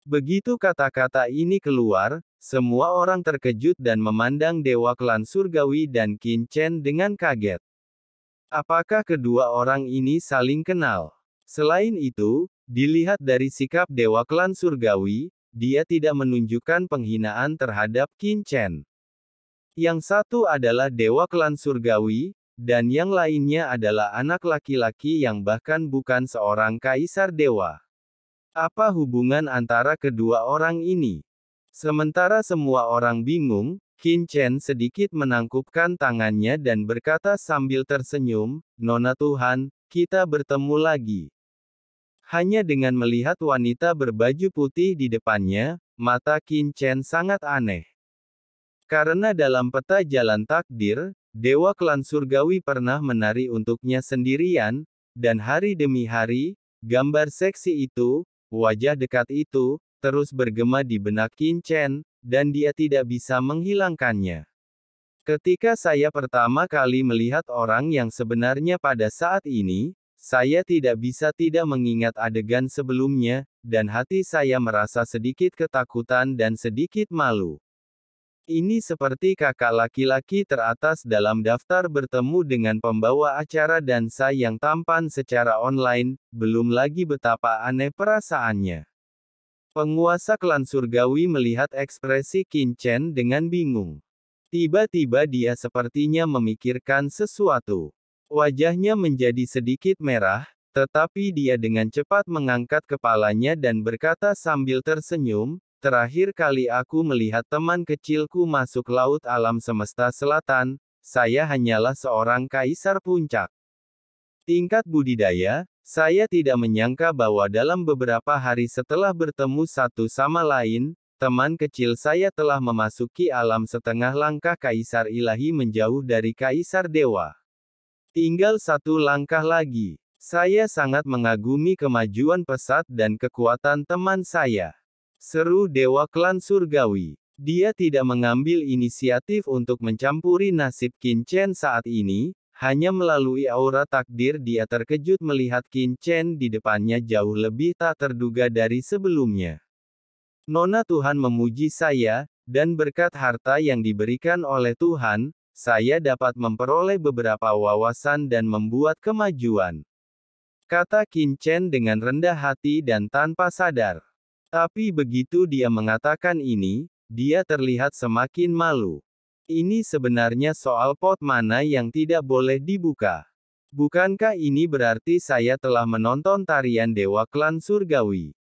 Begitu kata-kata ini keluar, semua orang terkejut dan memandang dewa klan surgawi dan Qin Chen dengan kaget. Apakah kedua orang ini saling kenal? Selain itu, dilihat dari sikap dewa klan surgawi, dia tidak menunjukkan penghinaan terhadap Qin Chen. Yang satu adalah dewa klan surgawi, dan yang lainnya adalah anak laki-laki yang bahkan bukan seorang kaisar dewa. Apa hubungan antara kedua orang ini? Sementara semua orang bingung, Qin Chen sedikit menangkupkan tangannya dan berkata sambil tersenyum, "Nona Tuhan, kita bertemu lagi." Hanya dengan melihat wanita berbaju putih di depannya, mata Qin Chen sangat aneh. Karena dalam peta jalan takdir, dewa klan surgawi pernah menari untuknya sendirian, dan hari demi hari, gambar seksi itu, wajah dekat itu, terus bergema di benak Qin Chen, dan dia tidak bisa menghilangkannya. Ketika saya pertama kali melihat orang yang sebenarnya pada saat ini, saya tidak bisa tidak mengingat adegan sebelumnya, dan hati saya merasa sedikit ketakutan dan sedikit malu. Ini seperti kakak laki-laki teratas dalam daftar bertemu dengan pembawa acara dansa yang tampan secara online, belum lagi betapa aneh perasaannya. Penguasa klan surgawi melihat ekspresi Qin Chen dengan bingung. Tiba-tiba dia sepertinya memikirkan sesuatu. Wajahnya menjadi sedikit merah, tetapi dia dengan cepat mengangkat kepalanya dan berkata sambil tersenyum, "Terakhir kali aku melihat teman kecilku masuk laut alam semesta selatan, saya hanyalah seorang kaisar puncak. Tingkat budidaya, saya tidak menyangka bahwa dalam beberapa hari setelah bertemu satu sama lain, teman kecil saya telah memasuki alam setengah langkah kaisar ilahi menjauh dari kaisar dewa. Tinggal satu langkah lagi. Saya sangat mengagumi kemajuan pesat dan kekuatan teman saya." Seru dewa klan surgawi. Dia tidak mengambil inisiatif untuk mencampuri nasib Qin Chen saat ini, hanya melalui aura takdir dia terkejut melihat Qin Chen di depannya jauh lebih tak terduga dari sebelumnya. "Nona Tuhan memuji saya, dan berkat harta yang diberikan oleh Tuhan, saya dapat memperoleh beberapa wawasan dan membuat kemajuan," kata Qin Chen dengan rendah hati dan tanpa sadar. Tapi begitu dia mengatakan ini, dia terlihat semakin malu. Ini sebenarnya soal pot mana yang tidak boleh dibuka. Bukankah ini berarti saya telah menonton tarian Dewa Klan Surgawi?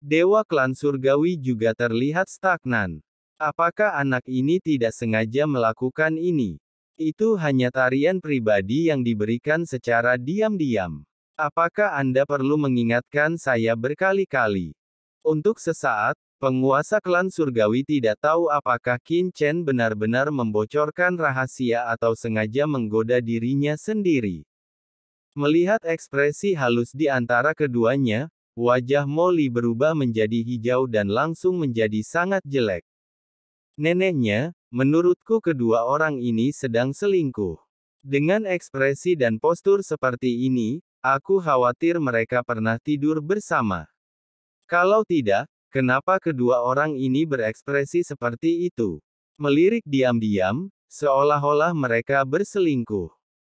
Dewa Klan Surgawi juga terlihat stagnan. Apakah anak ini tidak sengaja melakukan ini? Itu hanya tarian pribadi yang diberikan secara diam-diam. Apakah Anda perlu mengingatkan saya berkali-kali? Untuk sesaat, penguasa klan surgawi tidak tahu apakah Qin Chen benar-benar membocorkan rahasia atau sengaja menggoda dirinya sendiri. Melihat ekspresi halus di antara keduanya, wajah Molly berubah menjadi hijau dan langsung menjadi sangat jelek. "Neneknya, menurutku kedua orang ini sedang selingkuh. Dengan ekspresi dan postur seperti ini, aku khawatir mereka pernah tidur bersama. Kalau tidak, kenapa kedua orang ini berekspresi seperti itu? Melirik diam-diam, seolah-olah mereka berselingkuh.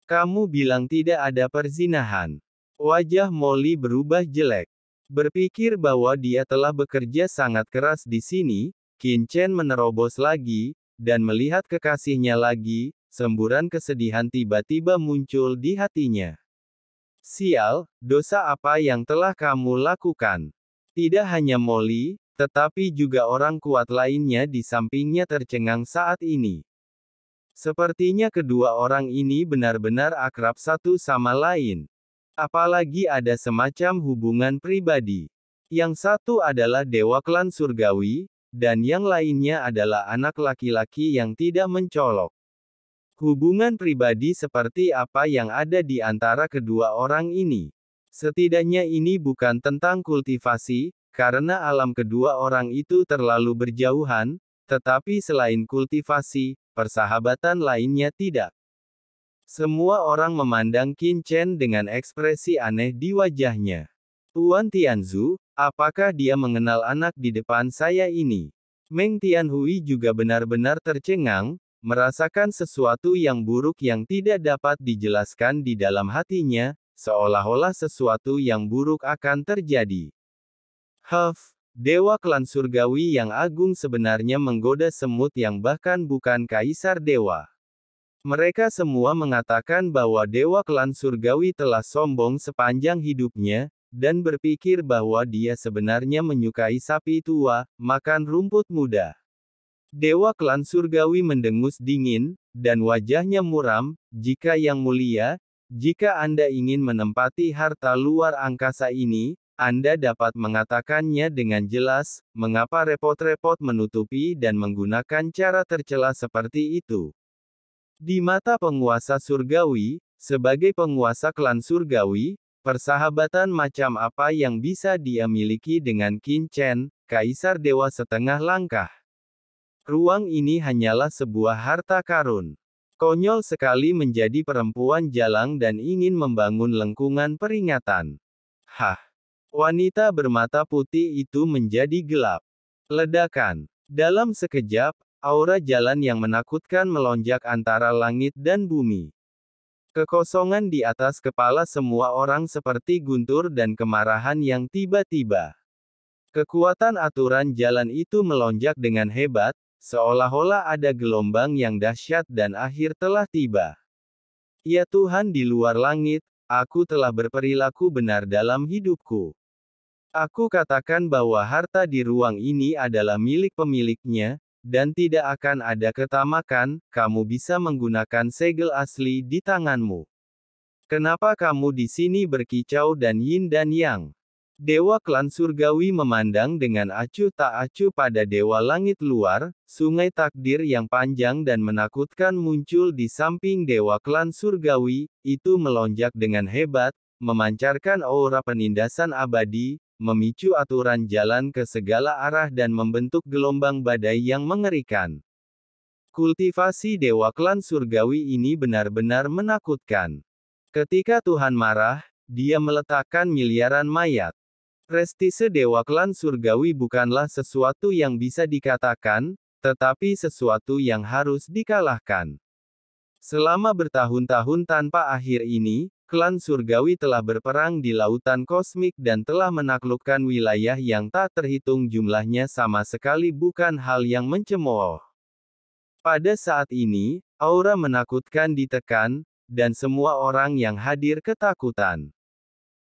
Kamu bilang tidak ada perzinahan." Wajah Molly berubah jelek. Berpikir bahwa dia telah bekerja sangat keras di sini, Qin Chen menerobos lagi, dan melihat kekasihnya lagi, semburan kesedihan tiba-tiba muncul di hatinya. "Sial, dosa apa yang telah kamu lakukan?" Tidak hanya Molly, tetapi juga orang kuat lainnya di sampingnya tercengang saat ini. Sepertinya kedua orang ini benar-benar akrab satu sama lain. Apalagi ada semacam hubungan pribadi. Yang satu adalah dewa klan surgawi, dan yang lainnya adalah anak laki-laki yang tidak mencolok. Hubungan pribadi seperti apa yang ada di antara kedua orang ini? Setidaknya ini bukan tentang kultivasi, karena alam kedua orang itu terlalu berjauhan, tetapi selain kultivasi, persahabatan lainnya tidak. Semua orang memandang Qin Chen dengan ekspresi aneh di wajahnya. "Tuan Tianzu, Apakah dia mengenal anak di depan saya ini? Meng Tianhui juga benar-benar tercengang, merasakan sesuatu yang buruk yang tidak dapat dijelaskan di dalam hatinya, seolah-olah sesuatu yang buruk akan terjadi. Dewa klan surgawi yang agung sebenarnya menggoda semut yang bahkan bukan kaisar dewa. Mereka semua mengatakan bahwa dewa klan surgawi telah sombong sepanjang hidupnya, dan berpikir bahwa dia sebenarnya menyukai sapi tua, makan rumput muda. Dewa klan surgawi mendengus dingin, dan wajahnya muram. Jika yang mulia, jika Anda ingin menempati harta luar angkasa ini, Anda dapat mengatakannya dengan jelas, mengapa repot-repot menutupi dan menggunakan cara tercela seperti itu. Di mata penguasa surgawi, sebagai penguasa klan surgawi, persahabatan macam apa yang bisa dia miliki dengan Qin Chen, kaisar dewa setengah langkah? Ruang ini hanyalah sebuah harta karun. Konyol sekali menjadi perempuan jalang dan ingin membangun lengkungan peringatan. Wanita bermata putih itu menjadi gelap. Ledakan. Dalam sekejap, aura jalan yang menakutkan melonjak antara langit dan bumi. Kekosongan di atas kepala semua orang seperti guntur dan kemarahan yang tiba-tiba. Kekuatan aturan jalan itu melonjak dengan hebat, seolah-olah ada gelombang yang dahsyat dan akhir telah tiba. Ya Tuhan di luar langit, aku telah berperilaku benar dalam hidupku. Aku katakan bahwa harta di ruang ini adalah milik pemiliknya, dan tidak akan ada ketamakan. Kamu bisa menggunakan segel asli di tanganmu. Kenapa kamu di sini berkicau dan yin dan yang? Dewa klan surgawi memandang dengan acuh tak acuh pada dewa langit luar. Sungai takdir yang panjang dan menakutkan muncul di samping dewa klan surgawi. Itu melonjak dengan hebat, memancarkan aura penindasan abadi, memicu aturan jalan ke segala arah dan membentuk gelombang badai yang mengerikan. Kultivasi dewa klan surgawi ini benar-benar menakutkan. Ketika Tuhan marah, dia meletakkan miliaran mayat. Prestise dewa klan surgawi bukanlah sesuatu yang bisa dikatakan, tetapi sesuatu yang harus dikalahkan. Selama bertahun-tahun tanpa akhir ini, klan surgawi telah berperang di lautan kosmik dan telah menaklukkan wilayah yang tak terhitung jumlahnya sama sekali bukan hal yang mencemooh. Pada saat ini, aura menakutkan ditekan, dan semua orang yang hadir ketakutan.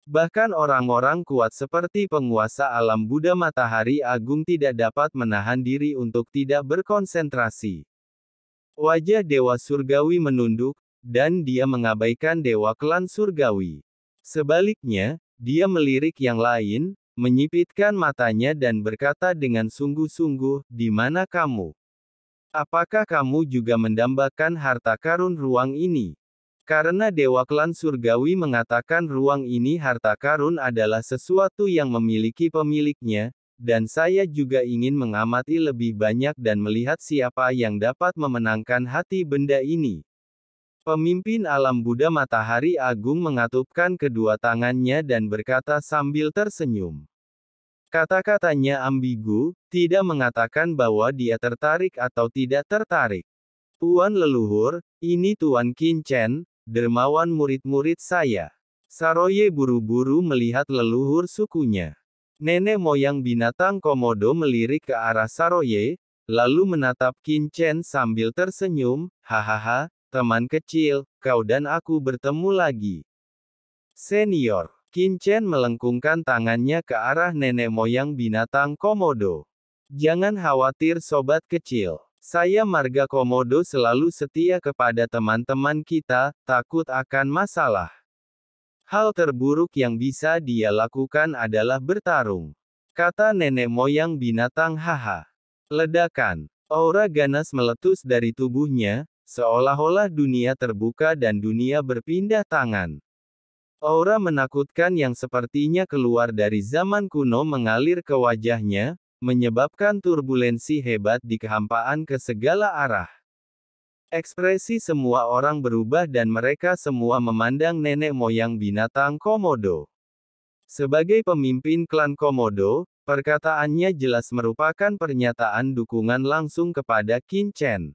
Bahkan orang-orang kuat seperti penguasa alam Buddha Matahari Agung tidak dapat menahan diri untuk tidak berkonsentrasi. Wajah dewa surgawi menunduk, dan dia mengabaikan dewa klan surgawi. Sebaliknya, dia melirik yang lain, menyipitkan matanya dan berkata dengan sungguh-sungguh, "Di mana kamu? Apakah kamu juga mendambakan harta karun ruang ini?" Karena dewa klan surgawi mengatakan ruang ini harta karun adalah sesuatu yang memiliki pemiliknya, dan saya juga ingin mengamati lebih banyak dan melihat siapa yang dapat memenangkan hati benda ini. Pemimpin alam Buddha Matahari Agung mengatupkan kedua tangannya dan berkata sambil tersenyum. Kata-katanya ambigu, tidak mengatakan bahwa dia tertarik atau tidak tertarik. Tuan leluhur, ini Tuan Qin Chen, dermawan murid-murid saya. Saroye buru-buru melihat leluhur sukunya. Nenek moyang binatang komodo melirik ke arah Saroye, lalu menatap Qin Chen sambil tersenyum, hahaha, teman kecil, kau dan aku bertemu lagi. Senior, Qin Chen melengkungkan tangannya ke arah nenek moyang binatang komodo. Jangan khawatir sobat kecil. Saya marga komodo selalu setia kepada teman-teman kita, takut akan masalah. Hal terburuk yang bisa dia lakukan adalah bertarung. Kata nenek moyang binatang haha. Ledakan. Aura ganas meletus dari tubuhnya, seolah-olah dunia terbuka dan dunia berpindah tangan. Aura menakutkan yang sepertinya keluar dari zaman kuno mengalir ke wajahnya, menyebabkan turbulensi hebat di kehampaan ke segala arah. Ekspresi semua orang berubah dan mereka semua memandang nenek moyang binatang komodo. Sebagai pemimpin klan Komodo, perkataannya jelas merupakan pernyataan dukungan langsung kepada Qin Chen.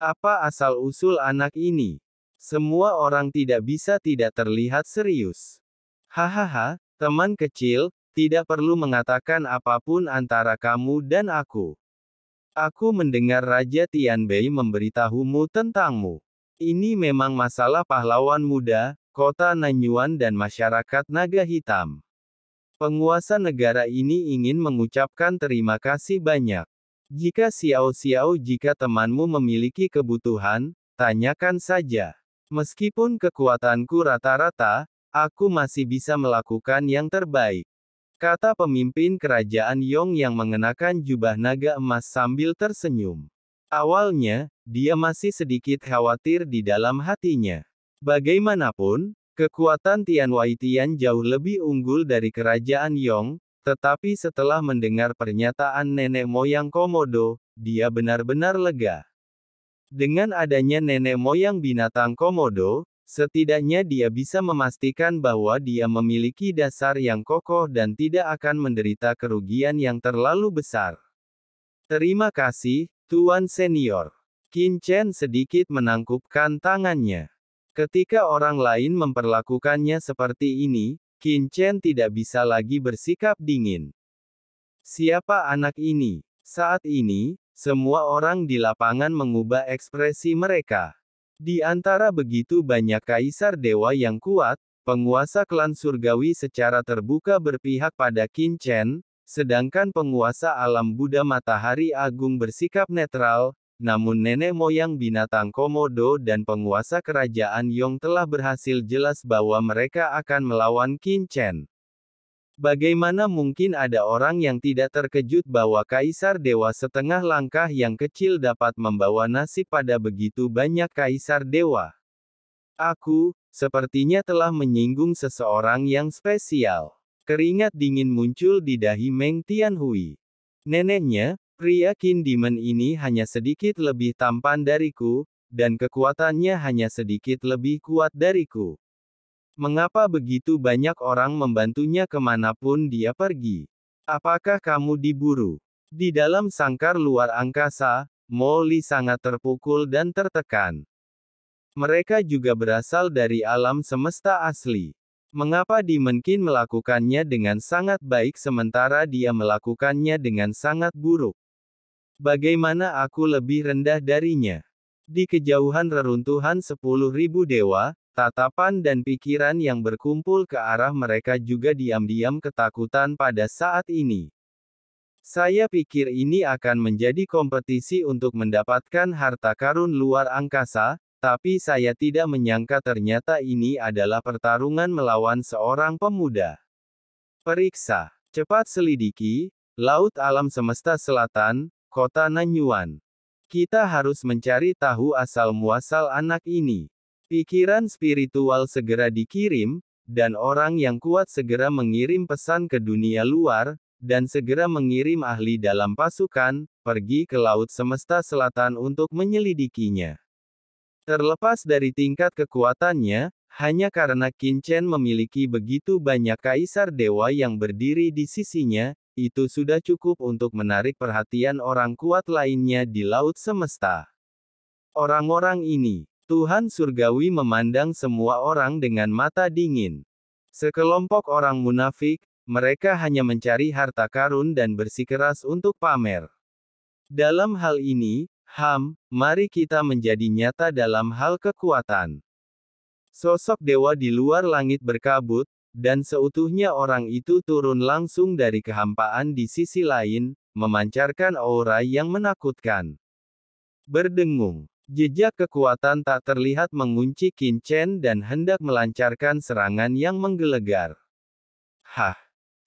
Apa asal-usul anak ini? Semua orang tidak bisa tidak terlihat serius. Hahaha, teman kecil, tidak perlu mengatakan apapun antara kamu dan aku. Aku mendengar Raja Tianbei memberitahumu tentangmu. Ini memang masalah pahlawan muda, kota Nanyuan dan masyarakat naga hitam. Penguasa negara ini ingin mengucapkan terima kasih banyak. Jika jika temanmu memiliki kebutuhan, tanyakan saja. Meskipun kekuatanku rata-rata, aku masih bisa melakukan yang terbaik. Kata pemimpin kerajaan Yong yang mengenakan jubah naga emas sambil tersenyum. Awalnya, dia masih sedikit khawatir di dalam hatinya. Bagaimanapun, kekuatan Tian Waitian jauh lebih unggul dari kerajaan Yong, tetapi setelah mendengar pernyataan nenek moyang Komodo, dia benar-benar lega. Dengan adanya nenek moyang binatang Komodo, setidaknya dia bisa memastikan bahwa dia memiliki dasar yang kokoh dan tidak akan menderita kerugian yang terlalu besar. Terima kasih, Tuan Senior. Qin Chen sedikit menangkupkan tangannya. Ketika orang lain memperlakukannya seperti ini, Qin Chen tidak bisa lagi bersikap dingin. Siapa anak ini? Saat ini, semua orang di lapangan mengubah ekspresi mereka. Di antara begitu banyak kaisar dewa yang kuat, penguasa klan surgawi secara terbuka berpihak pada Qin Chen, sedangkan penguasa alam Buddha Matahari Agung bersikap netral. Namun nenek moyang binatang Komodo dan penguasa kerajaan Yong telah berhasil jelas bahwa mereka akan melawan Qin Chen. Bagaimana mungkin ada orang yang tidak terkejut bahwa kaisar dewa setengah langkah yang kecil dapat membawa nasib pada begitu banyak kaisar dewa? Aku, sepertinya telah menyinggung seseorang yang spesial. Keringat dingin muncul di dahi Meng Tianhui. Neneknya, pria Qin Demon ini hanya sedikit lebih tampan dariku, dan kekuatannya hanya sedikit lebih kuat dariku. Mengapa begitu banyak orang membantunya kemanapun dia pergi? Apakah kamu diburu? Di dalam sangkar luar angkasa, Mo Li sangat terpukul dan tertekan. Mereka juga berasal dari alam semesta asli. Mengapa Demon Qin melakukannya dengan sangat baik sementara dia melakukannya dengan sangat buruk? Bagaimana aku lebih rendah darinya? Di kejauhan reruntuhan 10.000 dewa, tatapan dan pikiran yang berkumpul ke arah mereka juga diam-diam ketakutan pada saat ini. Saya pikir ini akan menjadi kompetisi untuk mendapatkan harta karun luar angkasa, tapi saya tidak menyangka ternyata ini adalah pertarungan melawan seorang pemuda. Periksa. Cepat selidiki, Laut Alam Semesta Selatan, Kota Nanyuan. Kita harus mencari tahu asal-muasal anak ini. Pikiran spiritual segera dikirim, dan orang yang kuat segera mengirim pesan ke dunia luar, dan segera mengirim ahli dalam pasukan, pergi ke Laut Semesta Selatan untuk menyelidikinya. Terlepas dari tingkat kekuatannya, hanya karena Qin Chen memiliki begitu banyak kaisar dewa yang berdiri di sisinya, itu sudah cukup untuk menarik perhatian orang kuat lainnya di Laut Semesta. Orang-orang ini, Tuhan Surgawi memandang semua orang dengan mata dingin. Sekelompok orang munafik, mereka hanya mencari harta karun dan bersikeras untuk pamer. Dalam hal ini, mari kita menjadi nyata dalam hal kekuatan. Sosok dewa di luar langit berkabut, dan seutuhnya orang itu turun langsung dari kehampaan di sisi lain, memancarkan aura yang menakutkan. Berdengung. Jejak kekuatan tak terlihat mengunci Qin Chen dan hendak melancarkan serangan yang menggelegar.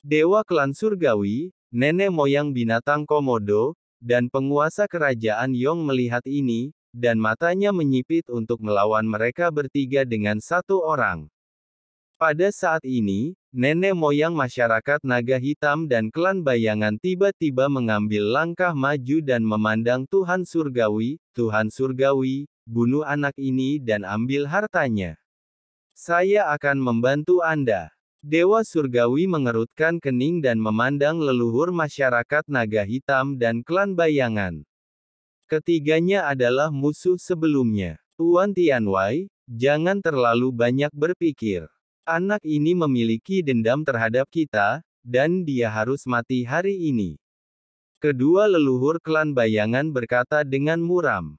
Dewa klan surgawi, nenek moyang binatang Komodo, dan penguasa kerajaan Yong melihat ini, dan matanya menyipit untuk melawan mereka bertiga dengan satu orang. Pada saat ini, nenek moyang masyarakat naga hitam dan klan bayangan tiba-tiba mengambil langkah maju dan memandang Tuhan Surgawi, bunuh anak ini dan ambil hartanya. Saya akan membantu Anda. Dewa Surgawi mengerutkan kening dan memandang leluhur masyarakat naga hitam dan klan bayangan. Ketiganya adalah musuh sebelumnya. Tuan Tianwei, jangan terlalu banyak berpikir. Anak ini memiliki dendam terhadap kita, dan dia harus mati hari ini. Kedua leluhur klan bayangan berkata dengan muram.